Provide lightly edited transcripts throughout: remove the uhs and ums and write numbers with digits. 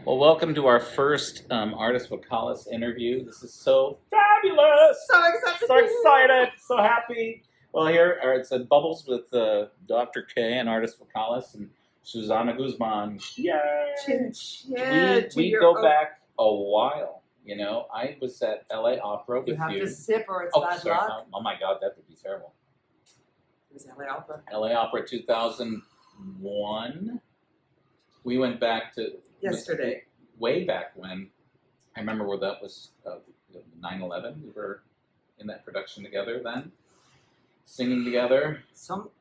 Well, welcome to our first Artist Vocalis interview. This is so fabulous! So excited! So excited! So happy! Well, here it's at Bubbles with Dr. K and Artist Vocalis and Suzanna Guzmán. Yay! Chin chin. We go back a while. You know, I was at LA Opera with you. You have to sip or it's bad luck. Oh my God, that would be terrible. It was LA Opera. LA Opera 2001. We went back to yesterday. Way back when. I remember where that was 9/11. We were in that production together then, singing together. So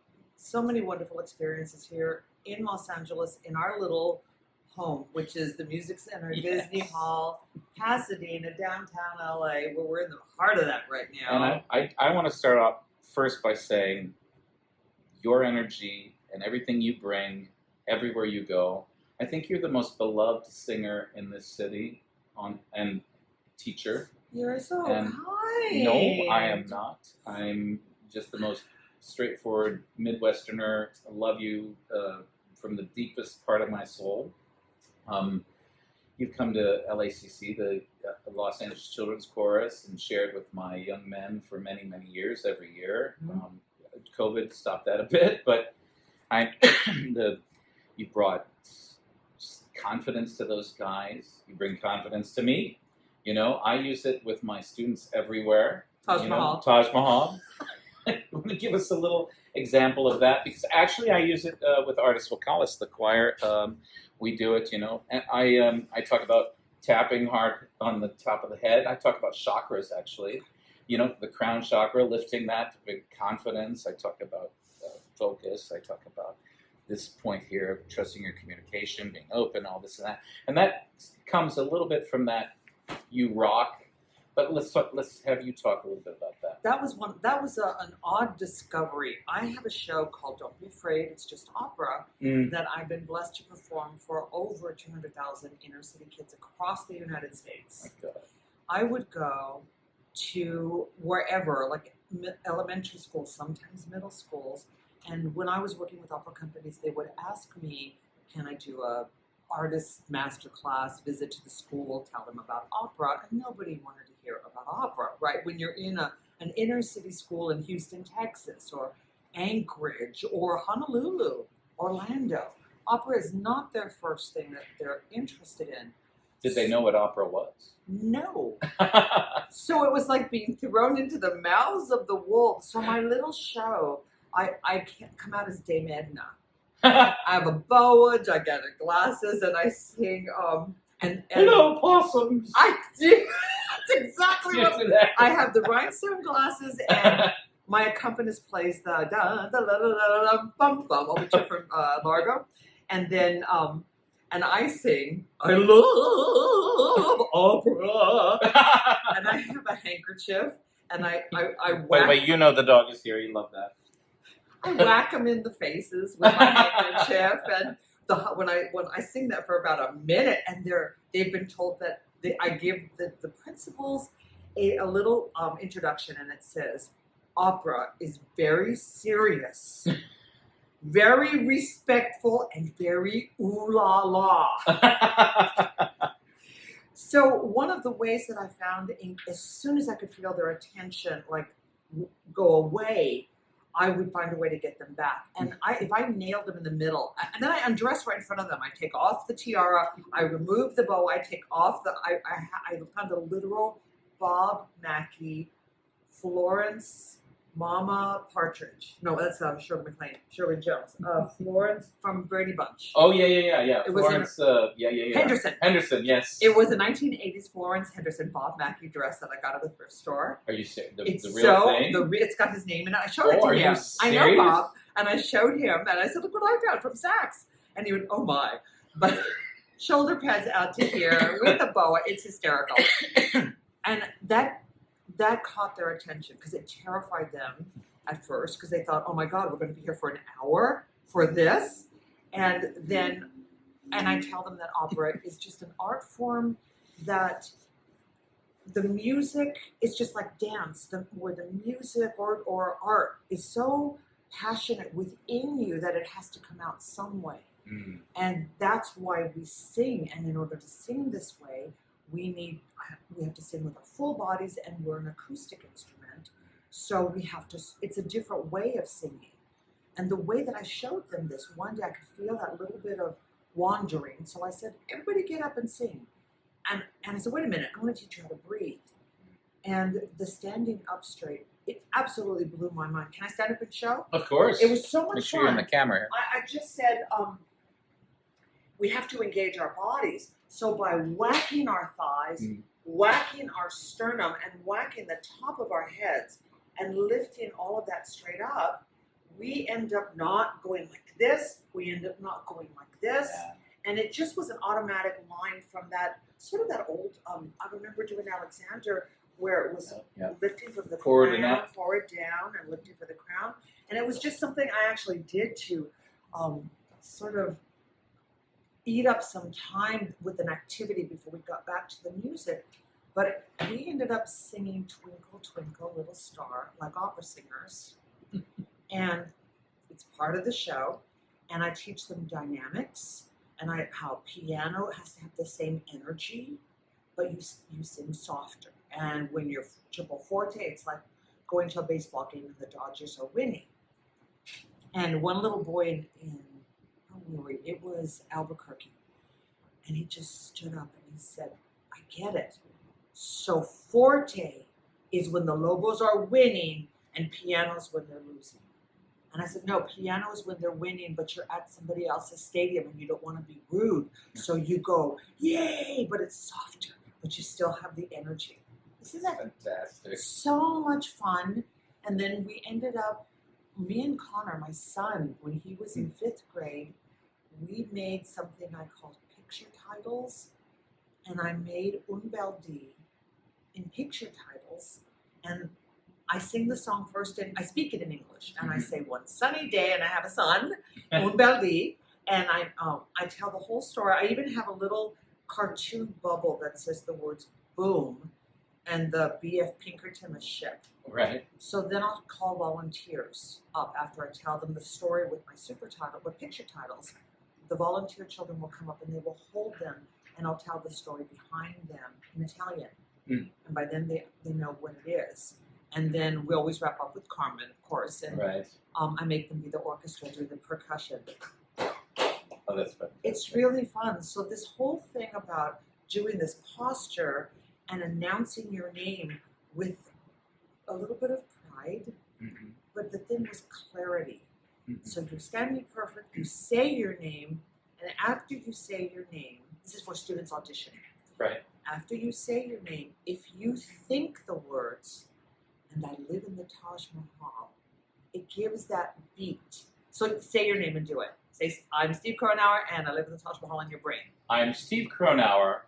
many wonderful experiences here in Los Angeles, in our little home, which is the Music Center, Yes. Disney Hall, Pasadena, downtown LA, where we're in the heart of that right now. And I want to start off first by saying your energy and everything you bring everywhere you go. I think you're the most beloved singer in this city and teacher. You're so And kind. No, I am not. I'm just the most straightforward Midwesterner. I love you from the deepest part of my soul. You've come to LACC, the Los Angeles Children's Chorus, and shared with my young men for many, many years, every year. Mm-hmm. COVID stopped that a bit, but you brought confidence to those guys. You bring confidence to me. You know, I use it with my students everywhere. Taj Mahal. Taj Mahal. You want to give us a little example of that? Because actually I use it with Artist Vocalis, the choir. We do it, you know. And I talk about tapping hard on the top of the head. I talk about chakras, actually. You know, the crown chakra, lifting that to big confidence. I talk about focus. I talk about this point here, trusting your communication, being open, all this and that. And that comes a little bit from that you rock. But let's have you talk a little bit about that. That was an odd discovery. I have a show called Don't Be Afraid, It's Just Opera, that I've been blessed to perform for over 200,000 inner city kids across the United States. My God. I would go to wherever, like elementary schools, sometimes middle schools, and when I was working with opera companies, they would ask me, can I do a artist master class, visit to the school, tell them about opera, and nobody wanted to hear about opera, right? When you're in an inner city school in Houston, Texas, or Anchorage, or Honolulu, Orlando, opera is not their first thing that they're interested in. Did they know what opera was? No. So it was like being thrown into the mouths of the wolves. So my little show, I can't come out as Dame Edna. I have a boa, gigantic glasses, and I sing. And hello, possums. I do. That's exactly what I have. The rhinestone glasses, and my accompanist plays the da da da da da bum bum overture from Largo, and then and I sing. I love opera, and I have a handkerchief, and I whack. Wait, you know the dog is here. You love that. I whack them in the faces with my handkerchief, and when I sing that for about a minute, and they've been told that I give the principals a little introduction, and it says, opera is very serious, very respectful, and very ooh la la. So one of the ways that I found, as soon as I could feel their attention like go away, I would find a way to get them back. And if I nailed them in the middle, and then I undress right in front of them, I take off the tiara, I remove the bow, I take off I found a literal Bob Mackie, Florence Mama Partridge. No, that's Shirley MacLaine, Shirley Jones. Florence from Brady Bunch. Oh, yeah. It Florence, Henderson. Henderson, yes. It was a 1980s Florence Henderson Bob Mackie dress that I got at the thrift store. Are you serious? The It's real thing? It's got his name in it. I showed it to are him. you I know serious? Bob, and I showed him, and I said, "Look what I found from Saks." And he went, "Oh my!" But shoulder pads out to here with a boa. It's hysterical, and that caught their attention because it terrified them at first because they thought, "Oh my God, we're going to be here for an hour for this," and I tell them that opera is just an art form that. The music is just like dance, where the music or art is so passionate within you that it has to come out some way. Mm. And that's why we sing. And in order to sing this way, we have to sing with our full bodies, and we're an acoustic instrument. So we have to, it's a different way of singing. And the way that I showed them this, one day I could feel that little bit of wandering. So I said, everybody get up and sing. And I said, wait a minute, I'm going to teach you how to breathe. And the standing up straight, it absolutely blew my mind. Can I stand up and show? Of course. It was so much Make sure fun. you're in the camera here. I just said, we have to engage our bodies. So by whacking our thighs, whacking our sternum, and whacking the top of our heads, and lifting all of that straight up, we end up not going like this. We end up not going like this. Yeah. And it just was an automatic line from that, sort of that old, I remember doing Alexander, where it was lifting from the Forward crown, and up. forward down, and lifting for the crown. And it was just something I actually did to sort of eat up some time with an activity before we got back to the music. But we ended up singing Twinkle, Twinkle, Little Star, like opera singers. And it's part of the show. And I teach them dynamics, and how piano has to have the same energy, but you sing softer. And when you're triple forte, it's like going to a baseball game and the Dodgers are winning. And one little boy it was Albuquerque, and he just stood up and he said, I get it. So forte is when the Lobos are winning, and piano's when they're losing. And I said, no, piano is when they're winning, but you're at somebody else's stadium and you don't want to be rude. So you go, yay, but it's softer, but you still have the energy. This is fantastic. So much fun. And then we ended up, me and Connor, my son, when he was in 5th grade, we made something I called picture titles. And I made Un Bel Dì in picture titles. And I sing the song first, and I speak it in English, and I say, one sunny day, and I have a son, Un Bel Dì, and I tell the whole story. I even have a little cartoon bubble that says the words boom, and the B.F. Pinkerton, a ship. Right. So then I'll call volunteers up after I tell them the story with my super title, with picture titles. The volunteer children will come up, and they will hold them, and I'll tell the story behind them in Italian. And by then they know what it is. And then we always wrap up with Carmen, of course, and I make them be the orchestra doing the percussion. Oh, that's fun. It's really fun. So this whole thing about doing this posture and announcing your name with a little bit of pride, but the thing was clarity. So you're standing perfect, you say your name, and after you say your name, this is for students auditioning. Right. After you say your name, if you think the words, and I live in the Taj Mahal, it gives that beat. So say your name and do it. Say, I'm Steve Kronauer, and I live in the Taj Mahal in your brain. I'm Steve Kronauer.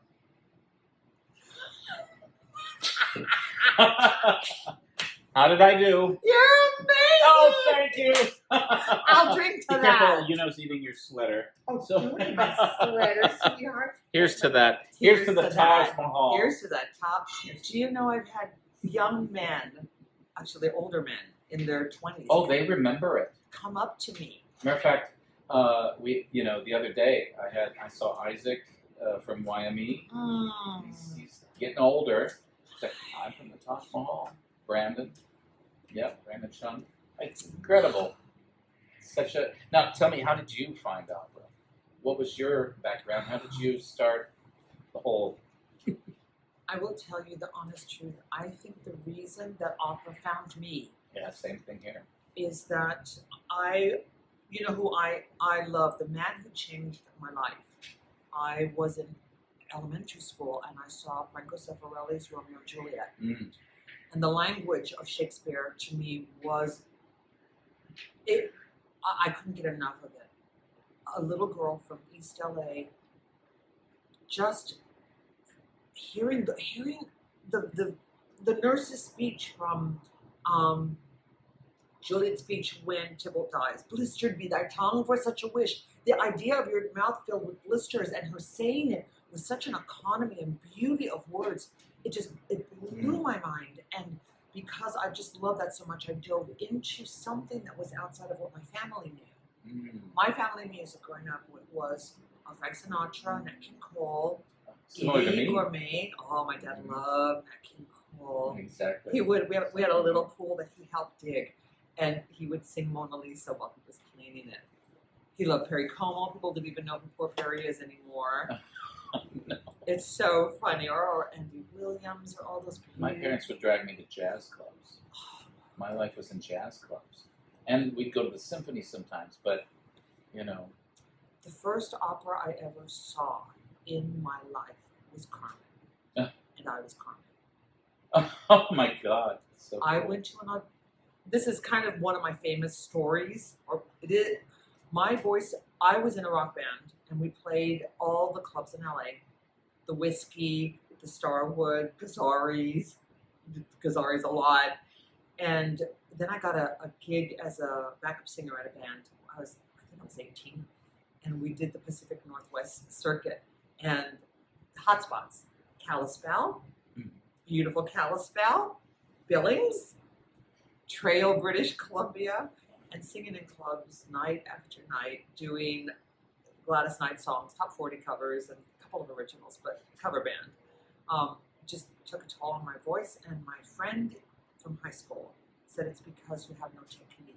How did I do? You're amazing! Oh, thank you! I'll drink to Be that. careful, Yuno's eating your sweater. Oh, So- doing my sweater, sweetheart. Here's to that. Here's to the Taj Mahal. Here's to that top. Do you know I've had young men, actually older men, in their 20s. Oh, they remember it. Come up to me. Matter of fact, the other day I saw Isaac from YME. He's getting older. He's like, I'm from the Taj Mahal. Brandon. Yep, Brandon Chung. It's incredible. Now tell me, how did you find opera? What was your background? How did you start the whole? I will tell you the honest truth. I think the reason that opera found me Same thing here. is that you know who I love, the man who changed my life. I was in elementary school and I saw Franco Zeffirelli's Romeo and Juliet. And the language of Shakespeare to me was, I couldn't get enough of it. A little girl from East LA, just hearing the nurse's speech from Juliet's speech when Tybalt dies. Blistered be thy tongue for such a wish. The idea of your mouth filled with blisters and her saying it with such an economy and beauty of words, it blew my mind. And because I just love that so much, I dove into something that was outside of what my family knew. My family music growing up was Frank Sinatra, Nat King Cole, Similar to Edie me. Gourmet. Oh, my dad loved Nat King Cole. Exactly. He would. We had a little pool that he helped dig, and he would sing Mona Lisa while he was cleaning it. He loved Perry Como. People didn't even know who poor Perry is anymore. No. It's so funny. Or Andy Williams, or all those people. My parents would drag me to jazz clubs. My life was in jazz clubs, and we'd go to the symphony sometimes. But you know, The first opera I ever saw in my life was Carmen, and I was Carmen. oh my God, it's so I cool. went to an. This is kind of one of my famous stories, or it is. My voice. I was in a rock band, and we played all the clubs in LA, the Whiskey, the Starwood, Gazzarri's a lot, and then I got a gig as a backup singer at a band. I think I was 18, and we did the Pacific Northwest circuit and hotspots, Kalispell, beautiful Kalispell, Billings, Trail, British Columbia, and singing in clubs night after night, doing Gladys Knight songs, top 40 covers, and a couple of originals, but cover band. Just took a toll on my voice, and my friend from high school said it's because you have no technique.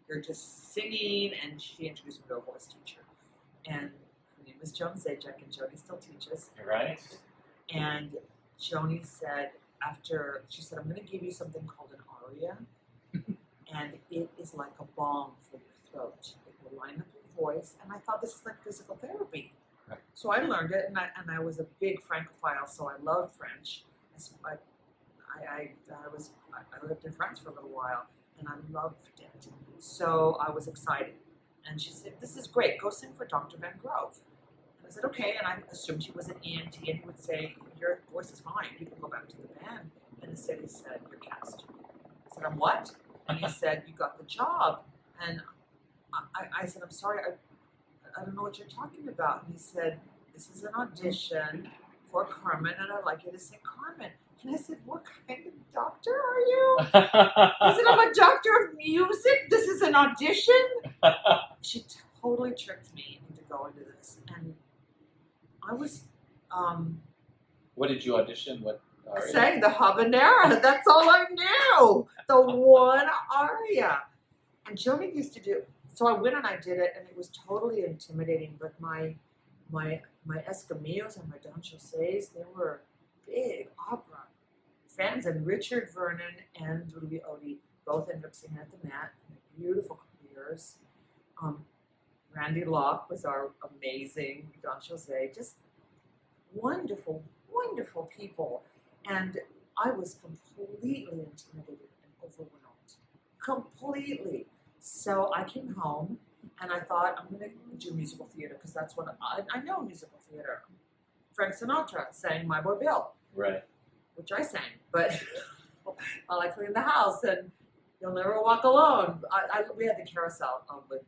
You're just singing, and she introduced me to a voice teacher. And her name is Joan Zajac, and Joni still teaches. Right? And Joni said, she said, I'm going to give you something called an aria, and it is like a balm for your throat. It will line up your voice, and I thought this is like physical therapy. Right. So I learned it, and I was a big Francophile, so I loved French. I lived in France for a little while, and I loved it. So I was excited. And she said, this is great, go sing for Dr. Van Grove. And I said, okay, and I assumed he was an ENT, and he would say, your voice is fine, you can go back to the band. And instead he said, you're cast. I said, I'm what? And he said, you got the job. And I said, I'm sorry, I don't know what you're talking about. And he said, this is an audition for Carmen, and I'd like you to sing Carmen. And I said, what kind of doctor are you? He said, I'm a doctor of music. This is an audition. She totally tricked me into going to this. And I was What did you audition? What aria? sang the habanera. That's all I knew. The one aria. And Joni used to do. So I went and I did it, and it was totally intimidating. But my Escamillos and my Don Jose's, they were big opera fans, and Richard Vernon and Louis Odie both ended up singing at the Met. Beautiful careers. Randy Locke was our amazing Don Jose, just wonderful, wonderful people. And I was completely intimidated and overwhelmed. Completely. So I came home and I thought, I'm going to do musical theater because that's what I know musical theater. Frank Sinatra sang My Boy Bill. Right. Which I sang, but while I cleaned the house, and You'll Never Walk Alone. We had the carousel with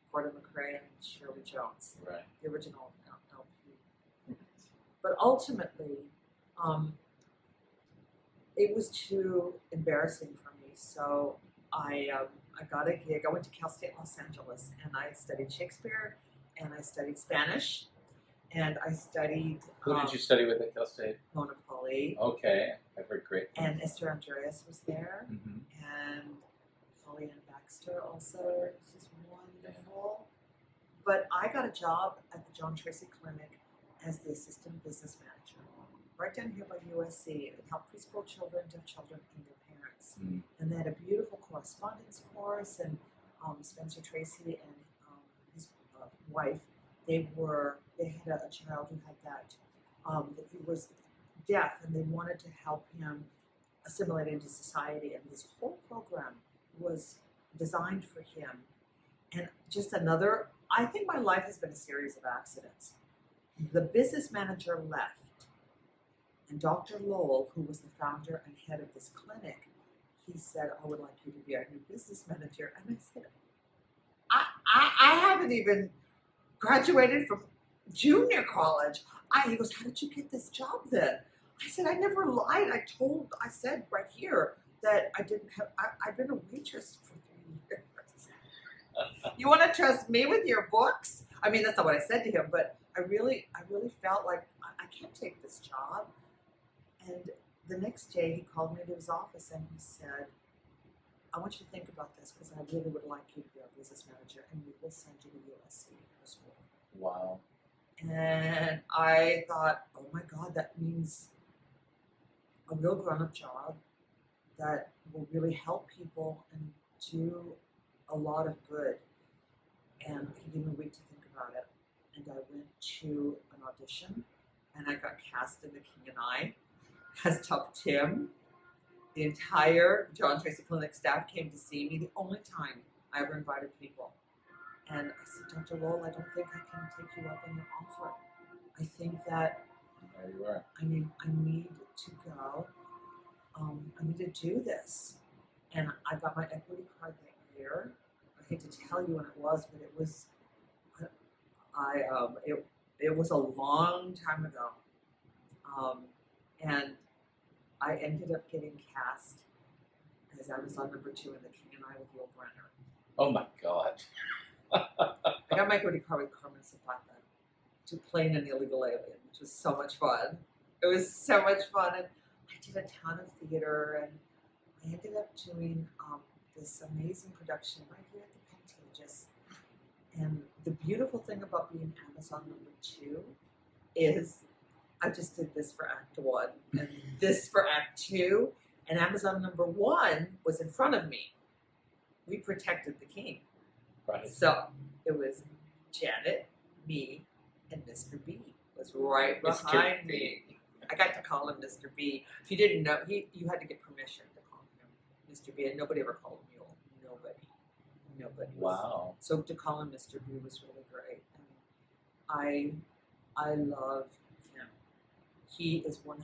Gordon McRae and Shirley Jones, Right. the original LP. But ultimately, it was too embarrassing for me, so I got a gig. I went to Cal State Los Angeles, and I studied Shakespeare, and I studied Spanish, and I studied. Who did you study with at Cal State? Mona Polly. Okay, I've heard great. And Esther Andreas was there, Mm-hmm. and Holly Ann Baxter also. She's wonderful. But I got a job at the John Tracy Clinic as the assistant business manager, right down here by USC. It helped preschool children, deaf children, and their parents. Mm. And they had a beautiful correspondence course, and Spencer Tracy and his wife, they had a child who had that he was deaf, and they wanted to help him assimilate into society. And this whole program was designed for him. And just another, I think my life has been a series of accidents. The business manager left, and Dr. Lowell, who was the founder and head of this clinic, he said, I would like you to be our new business manager. And I said, I haven't even graduated from junior college. He goes, how did you get this job then? I said, I never lied. I said right here that I didn't have, I've been a waitress for 3 years. You want to trust me with your books? I mean, that's not what I said to him, but I really felt like I can't take this job. And the next day, he called me to his office and he said, I want you to think about this because I really would like you to be our business manager and we will send you to USC for school. Wow. And I thought, oh my God, that means a real grown-up job that will really help people and do a lot of good. And he gave me a week to think about it. And I went to an audition and I got cast in The King and I as Tuck Tim. The entire John Tracy Clinic staff came to see me, the only time I ever invited people. And I said, Dr. Lowell, I don't think I can take you up on your offer. I think that There you are. I need to go. I need to do this. And I got my equity card that year. I hate to tell you when it was, but it was, it was a long time ago. And I ended up getting cast as Amazon number 2 in The King and I with Will Brenner. Oh my God. I got my equity card with Carmen Zapata to Plain and the Illegal Alien, which was so much fun. It was so much fun. And I did a ton of theater and I ended up doing this amazing production right here at the Pantages. And the beautiful thing about being Amazon number 2 is I just did this for Act 1 and this for Act 2, and Amazon number 1 was in front of me. We protected the king. Right. So it was Janet, me, and Mr. B was right behind me. I got to call him Mr. B. If you didn't know, you had to get permission to call him Mr. B, and nobody ever called him Mule. Nobody. Wow. So to call him Mr. B was really great. And I love him. He is 100%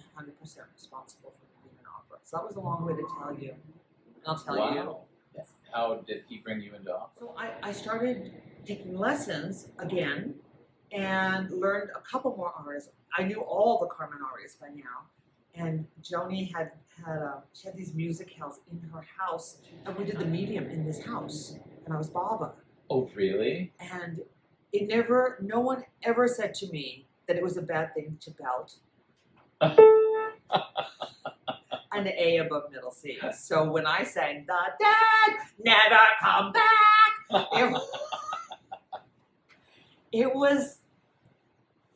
responsible for being an opera. So that was a long way to tell you. And I'll tell you. How did he bring you into opera? So I started taking lessons again and learned a couple more arias. I knew all the Carmen arias by now. And Joni had these musicals in her house, and we did the medium in this house. And I was Baba. Oh, really? And no one ever said to me that it was a bad thing to belt an A above middle C. So when I sang the dead never come back, it was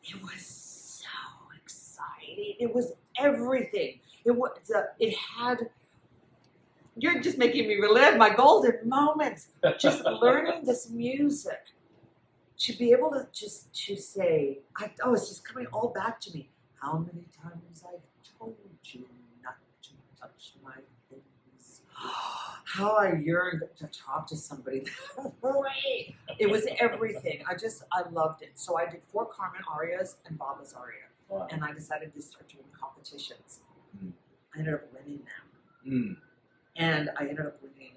so exciting. It was everything. It had. You're just making me relive my golden moments. Just learning this music, to be able to say, it's just coming all back to me. How many times I've told you not to touch my things. How I yearned to talk to somebody that way. It was everything. I loved it. So I did 4 Carmen arias and Baba's aria. Wow. And I decided to start doing competitions. Mm. I ended up winning them. Mm. And I ended up winning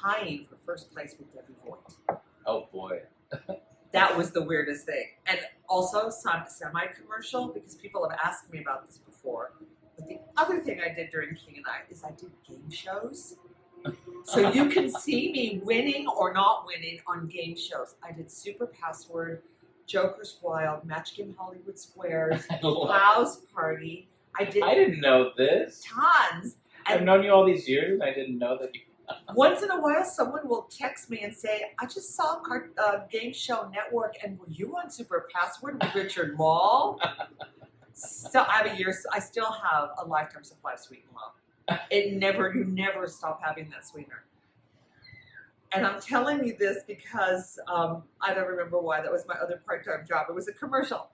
tying for first place with Debbie Voigt. Oh boy. That was the weirdest thing. And also semi-commercial, because people have asked me about this before. But the other thing I did during King and I is I did game shows. So you can see me winning or not winning on game shows. I did Super Password, Joker's Wild, Match Game Hollywood Squares, House Party. I didn't know this. Tons. I've known you all these years, and I didn't know that you. Once in a while, someone will text me and say, I just saw Game Show Network, and were you on Super Password with Richard Mall? So I still have a lifetime supply of Sweet and Low. You never stop having that sweetener. And I'm telling you this because I don't remember why. That was my other part-time job. It was a commercial.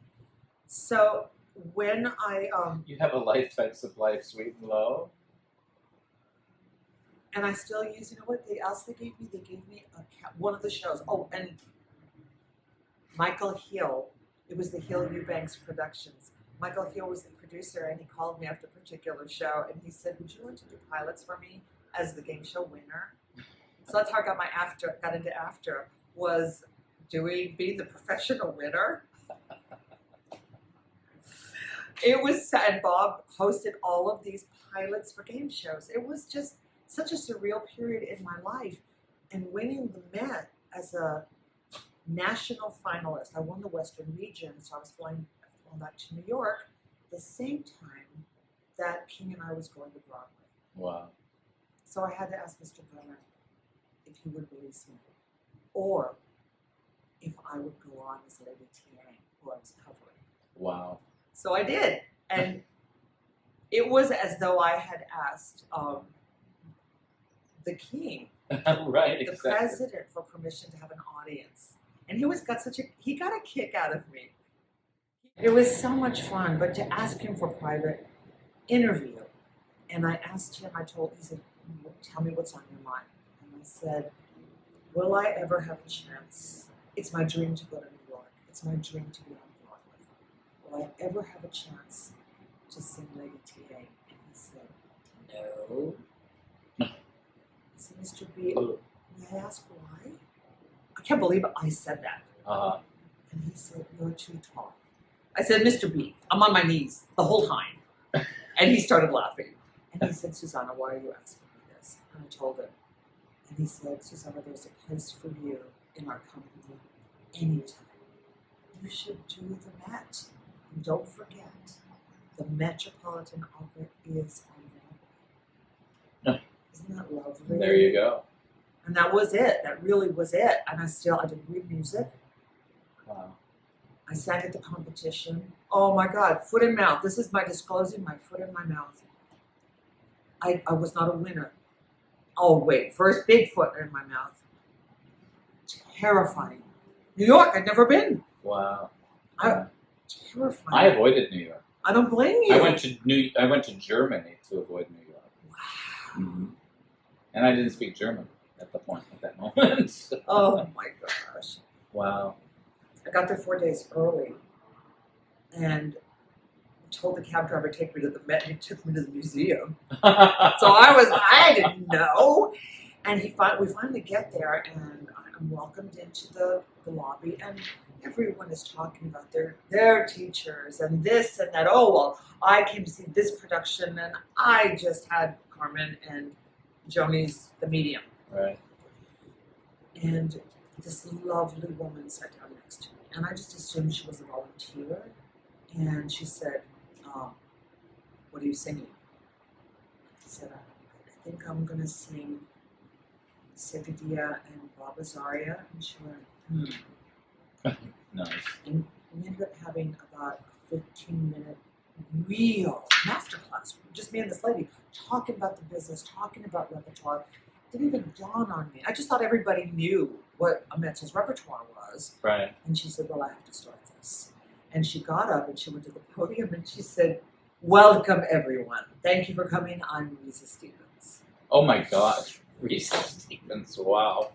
So when You have a lifetime supply of Sweet and Low? And I still use, you know what else they gave me? They gave me one of the shows. Oh, and Michael Hill. It was the Hill Eubanks Productions. Michael Hill was the producer, and he called me after a particular show, and he said, would you like to do pilots for me as the game show winner? So that's how I got into after, was being the professional winner. It was, and Bob hosted all of these pilots for game shows. It was just such a surreal period in my life, and winning the Met as a national finalist. I won the Western region, so I was flying back to New York the same time that King and I was going to Broadway. Wow. So I had to ask Mr. Brenner if he would release me, or if I would go on as Lady TA, who I was covering. Wow. So I did, and it was as though I had asked the King, Right, the exactly. president, for permission to have an audience, and he got a kick out of me. It was so much fun, but to ask him for private interview, and I asked him, he said, tell me what's on your mind. And I said, will I ever have a chance? It's my dream to go to New York. It's my dream to be on Broadway. Will I ever have a chance to sing Lady TA? And he said, no. I said, Mr. B, may I ask why? I can't believe I said that. Uh-huh. And he said, you're too tall. I said, Mr. B, I'm on my knees the whole time. And he started laughing. And he said, Suzanna, why are you asking me this? And I told him. And he said, Suzanna, there's a place for you in our company anytime. You should do the Met. And don't forget, the Metropolitan Opera is on Broadway. Isn't that lovely? There you go. And that was it. That really was it. And I did read music. Wow. I sang at the competition. Oh my God, foot in mouth. This is my disclosing my foot in my mouth. I was not a winner. Oh wait, first big foot in my mouth. Terrifying. New York, I'd never been. Wow. Terrifying. I avoided New York. I don't blame you. I went to Germany to avoid New York. Wow. Mm-hmm. And I didn't speak German at that moment. Oh my gosh. Wow. I got there 4 days early, and told the cab driver to take me to the Met, and he took me to the museum. So I didn't know. And we finally get there, and I'm welcomed into the lobby, and everyone is talking about their teachers and this and that. Oh, well, I came to see this production, and I just had Carmen and Joni's The Medium. Right. And this lovely woman sat down next to me, and I just assumed she was a volunteer. And she said, what are you singing? I said, I think I'm going to sing Seguidilla and Baba's Aria. And she went, Nice. And we ended up having about a 15-minute real masterclass. Just me and this lady talking about the business, talking about repertoire. Didn't even dawn on me. I just thought everybody knew what a mezzo's repertoire was. Right. And she said, well, I have to start this. And she got up and she went to the podium and she said, welcome, everyone. Thank you for coming. I'm Risa Stevens. Oh my gosh. Risa Stevens. Wow.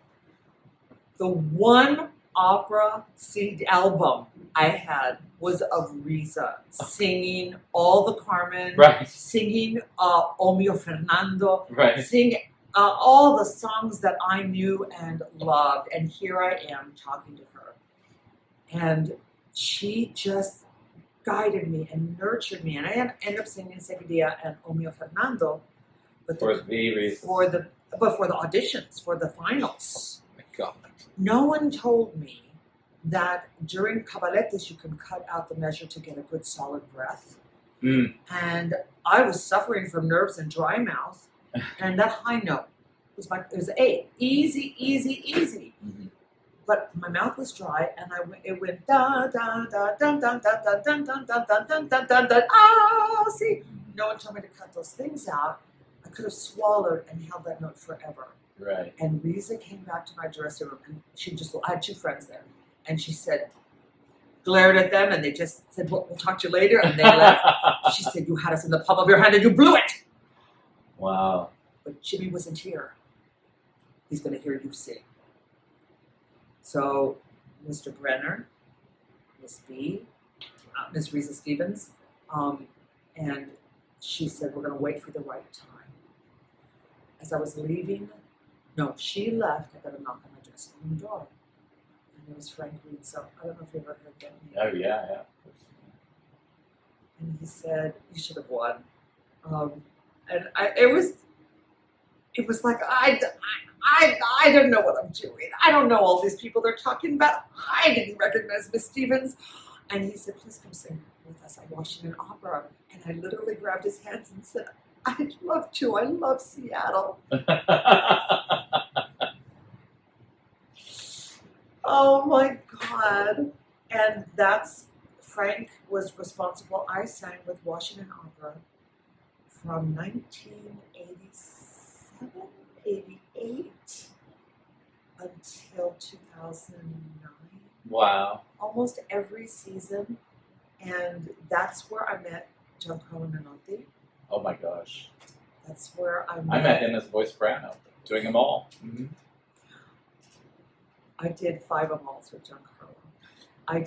The one opera CD album I had was of Risa singing all the Carmen, Right. singing O Mio Fernando, Right. singing all the songs that I knew and loved. And here I am talking to her. And she just guided me and nurtured me. And I ended up singing Seguidilla and O Mio Fernando. But For the reason. for the auditions, for the finals. Oh my God. No one told me that during caballetes you can cut out the measure to get a good solid breath. Mm. And I was suffering from nerves and dry mouth. And that high note it was A. Easy, easy, easy. Mm-hmm. But my mouth was dry, and it went da da da dun dun dun dun dun dun dun dun dun dun dun dun. Ah, see, no one told me to cut those things out. I could have swallowed and held that note forever. Right. And Risa came back to my dressing room, and I had two friends there, and she said, glared at them, and they just said, "We'll talk to you later," and they left. She said, "You had us in the palm of your hand, and you blew it." Wow. But Jimmy wasn't here. He's going to hear you sing. So, Mr. Brenner, Miss B, Miss Risa Stevens, and she said, we're going to wait for the right time. As I was leaving, she left. I got a knock on my dressing room door. And it was Frank Reed. So, I don't know if you ever heard that name. Oh, yeah. And he said, you should have won. And it was like I don't know what I'm doing. I don't know all these people they're talking about. I didn't recognize Miss Stevens. And he said, please come sing with us at Washington Opera. And I literally grabbed his hands and said, I'd love to. I love Seattle. Oh my God. And Frank was responsible. I sang with Washington Opera from 1987, 88 until 2009. Wow. Almost every season. And that's where I met Giancarlo Menotti. Oh my gosh. That's where I met him as voice soprano, doing them all. Mm-hmm. I did 5 Amals with Giancarlo. I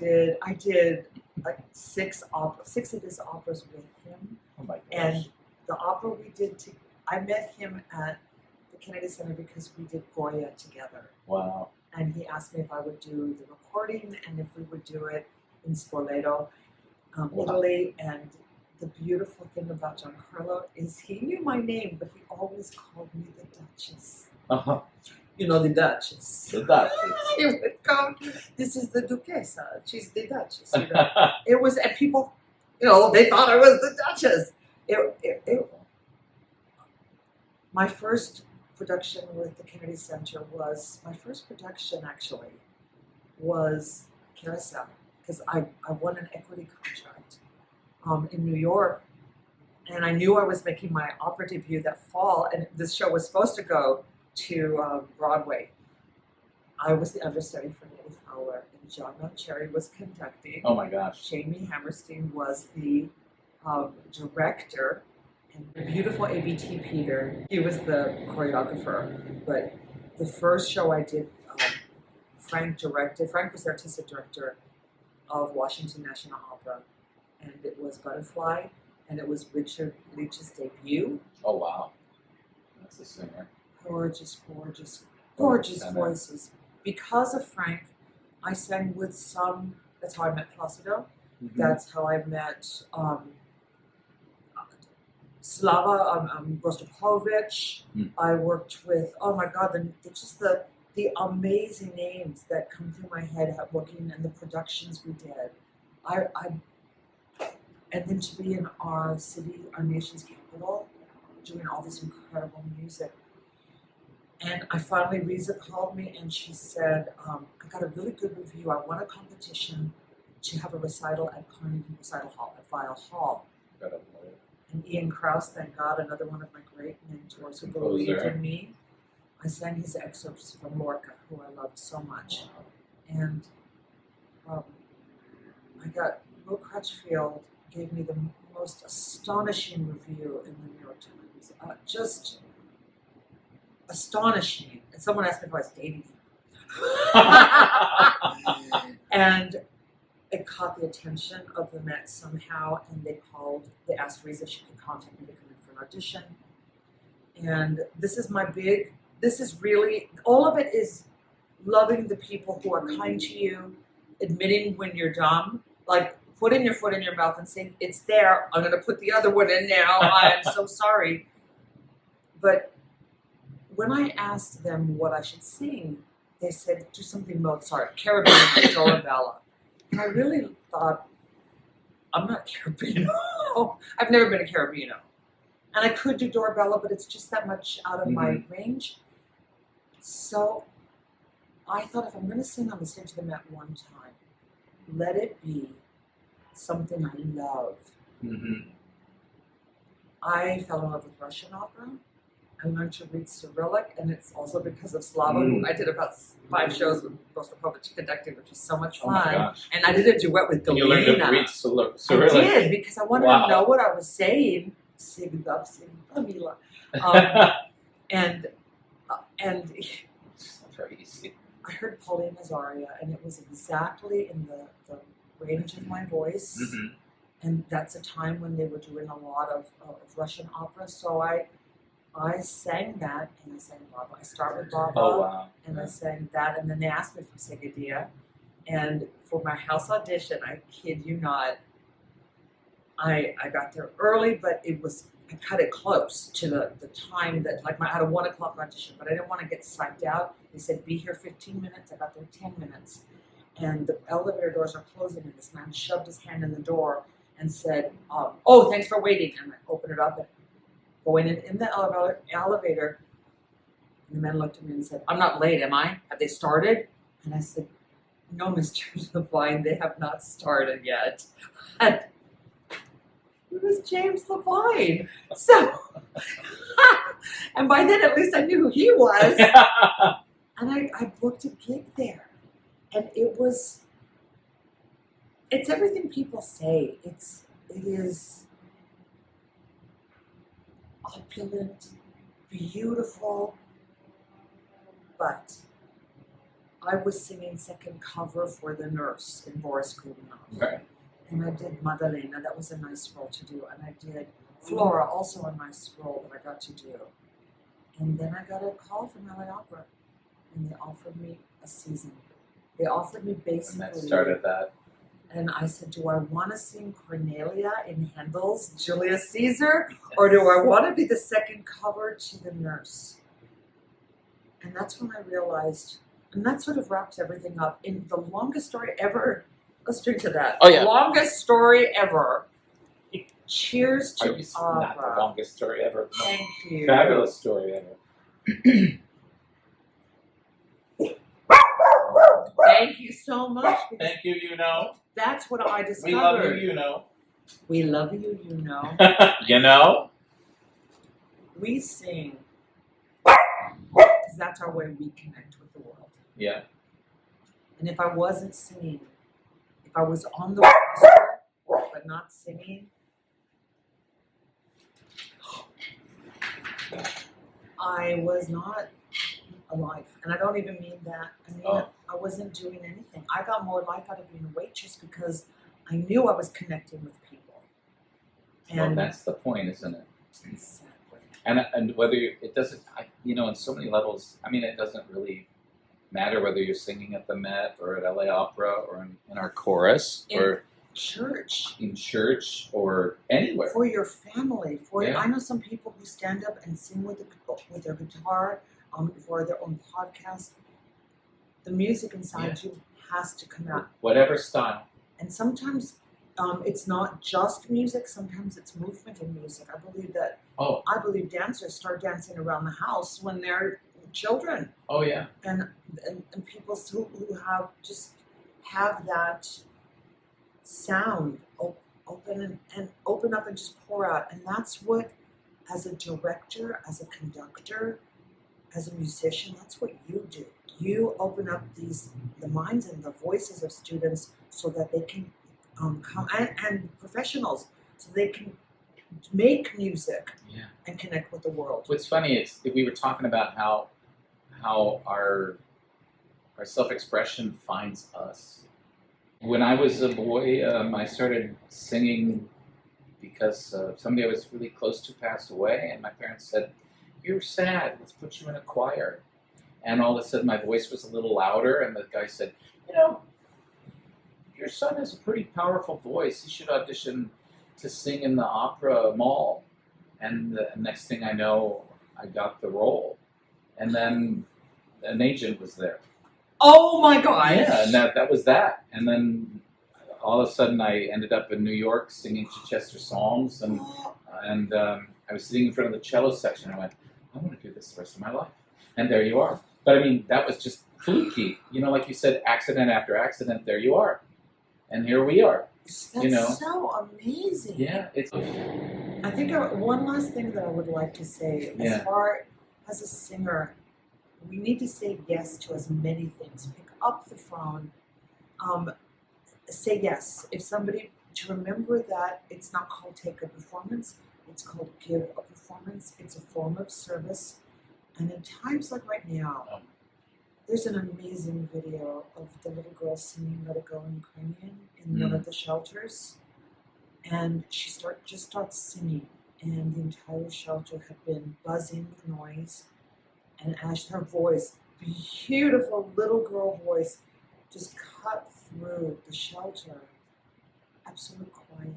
did like 6 of his operas with him. Oh my gosh. And the opera we did, I met him at the Kennedy Center because we did Goya together. Wow. And he asked me if I would do the recording and if we would do it in Spoleto, Italy. And the beautiful thing about Giancarlo is he knew my name, but he always called me the Duchess. Uh-huh. You know, the Duchess. The Duchess. He would come, this is the Duchessa, she's the Duchess. You know? It was, and people, you know, they thought I was the Duchess. My first production with the Kennedy Center was, my first production actually was Carousel, because I won an equity contract in New York, and I knew I was making my opera debut that fall, and this show was supposed to go to Broadway. I was the understudy for Nettie Fowler, and John Cherry was conducting. Oh my gosh. Jamie Hammerstein was the director, and the beautiful ABT Peter, he was the choreographer. But the first show I did, Frank directed. Frank was the artistic director of Washington National Opera, and it was Butterfly, and it was Richard Leach's debut. Oh wow. That's a singer. Gorgeous, gorgeous, gorgeous voices. Because of Frank, I sang with some, that's how I met Placido. Mm-hmm. That's how I met Slava Rostropovich. I worked with, oh my God, the amazing names that come through my head working in the productions we did. And then to be in our city, our nation's capital, doing all this incredible music. And I finally, Riza called me and she said, I got a really good review. I won a competition to have a recital at Carnegie Recital Hall, at Weill Hall. And Ian Krauss, thank God, another one of my great mentors who believed in me. I sang his excerpts from Lorca, who I loved so much. And Will Crutchfield gave me the most astonishing review in the New York Times. Just astonishing. And someone asked me if I was dating him. And it caught the attention of the Met somehow, and they asked Reese if she could contact me to come in for an audition. And this is really, all of it is loving the people who are kind to you, admitting when you're dumb, like putting your foot in your mouth and saying, it's there, I'm going to put the other one in now, I'm so sorry. But when I asked them what I should sing, they said, do something Mozart, Caribbean, Dorabella. And I really thought, I'm not Caribbeano. I've never been a Caribbeano. And I could do Dorabella, but it's just that much out of my range. So I thought, if I'm going to sing on the stage of the Met one time, let it be something I love. Mm-hmm. I fell in love with Russian opera. I learned to read Cyrillic, and it's also because of Slava, who I did about 5 shows with Rostropovich conducting, which was so much fun. And I did a duet with Galina. You learned to read Cyrillic? I did, because I wanted to know what I was saying. And crazy. I heard Paulina's aria, and it was exactly in the range of my voice. Mm-hmm. And that's a time when they were doing a lot of Russian opera, so I sang that, and I sang Baba. I start with Baba, and I sang that, and then they asked me for Sigadia. And for my house audition, I kid you not, I got there early, but I cut it close to the time that, like, I had a 1 o'clock audition, but I didn't want to get psyched out. They said, be here 15 minutes. I got there 10 minutes. And the elevator doors are closing, and this man shoved his hand in the door and said, oh, thanks for waiting. And I opened it up and going in the elevator, and the man looked at me and said, I'm not late, am I? Have they started? And I said, no, Mr. Levine, they have not started yet. And it was James Levine. So, and by then at least I knew who he was. And I booked a gig there. And it's everything people say. It is opulent, beautiful, but I was singing second cover for the nurse in Boris Kronauer. Right. And I did Madalena, that was a nice role to do. And I did Flora, also a nice role that I got to do. And then I got a call from LA Opera, and they offered me a season. They offered me basically. And that started that. And I said, do I want to sing Cornelia in Handel's Julius Caesar, or do I want to be the second cover to the nurse? And that's when I realized, and that sort of wraps everything up in the longest story ever. Let's drink to that. Oh, yeah. Longest story ever. Cheers to opera. Not the longest story ever. Thank you. Fabulous story ever. Thank you so much. Thank you, you know. That's what I discovered. We love you, you know. We love you, you know. You know? We sing because that's our way we connect with the world. Yeah. And if I wasn't singing, if I was on the roster but not singing, I was not alive. And I don't even mean that. I mean, I wasn't doing anything. I got more life out of being a waitress because I knew I was connecting with people. And Well, that's the point, isn't it? exactly. And whether it doesn't, in so many levels, I mean, it doesn't really matter whether you're singing at the Met or at LA Opera or in our chorus or Church. in church or anywhere. For your family. Yeah. I know some people who stand up and sing with their guitar for their own podcast. The music inside you has to come out. Whatever style. And sometimes it's not just music. Sometimes it's movement in music. I believe dancers start dancing around the house when they're children. Oh, yeah. And people who have that sound open up and just pour out. And that's what, as a director, as a conductor, as a musician, that's what you do. You open up the minds and the voices of students so that they can come, and professionals, so they can make music and connect with the world. What's funny is we were talking about how our self-expression finds us. When I was a boy, I started singing because somebody I was really close to passed away, and my parents said, "You're sad, let's put you in a choir." And all of a sudden my voice was a little louder, and the guy said, "Your son has a pretty powerful voice. He should audition to sing in the opera mall." And the next thing I know, I got the role. And then an agent was there. Oh my gosh! Yeah, and that was that. And then all of a sudden I ended up in New York singing Chichester songs, and I was sitting in front of the cello section. I went, I want to do this the rest of my life. And there you are. But I mean, that was just fluky. Like you said, accident after accident, there you are. And here we are. That's so amazing. Yeah. I think one last thing that I would like to say, as far as a singer, we need to say yes to as many things. Pick up the phone. Say yes. To remember that it's not called take a performance, it's called give a performance. It's a form of service. And in times like right now, there's an amazing video of the little girl singing Let It Go in Ukrainian in one of the shelters. And she just starts singing, and the entire shelter had been buzzing with noise. And as her voice, beautiful little girl voice, just cut through the shelter, absolute quiet.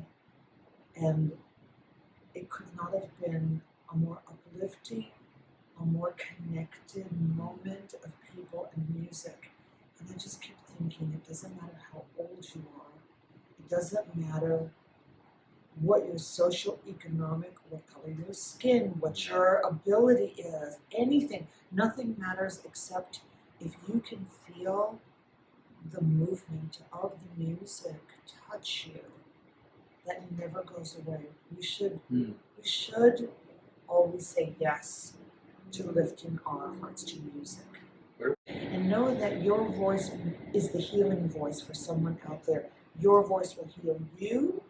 And it could not have been a more uplifting, a more connected moment of people and music. And I just kept thinking, it doesn't matter how old you are, it doesn't matter what your social, economic, what color your skin, what your ability is, anything. Nothing matters except if you can feel the movement of the music touch you. That never goes away. We should always say yes to lifting our hearts to music. And know that your voice is the healing voice for someone out there. Your voice will heal you,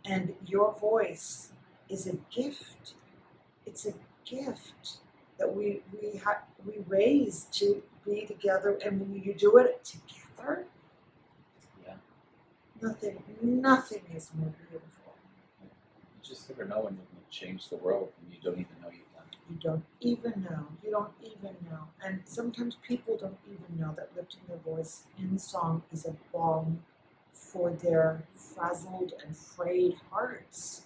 and your voice is a gift. It's a gift that we raise to be together, and when you do it together, nothing is more beautiful. You just never know when you're going to change the world, and you don't even know you've done it. You don't even know. You don't even know. And sometimes people don't even know that lifting their voice in song is a balm for their frazzled and frayed hearts.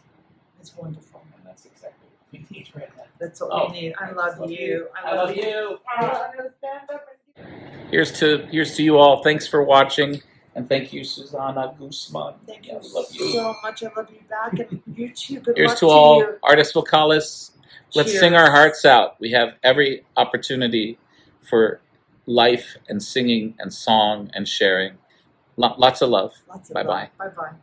It's wonderful. And that's exactly what we need right now. That's what we need. I love you. I love you. I'm gonna stand up and Here's to you all. Thanks for watching. And thank you, Suzanna Guzmán. thank you I love you. so much. I love you back. And you too. Good Here's luck to all you. artists vocalists. Let's Cheers. sing our hearts out. We have every opportunity for life and singing and song and sharing. Lots of love. Lots of Bye-bye. love. Bye-bye.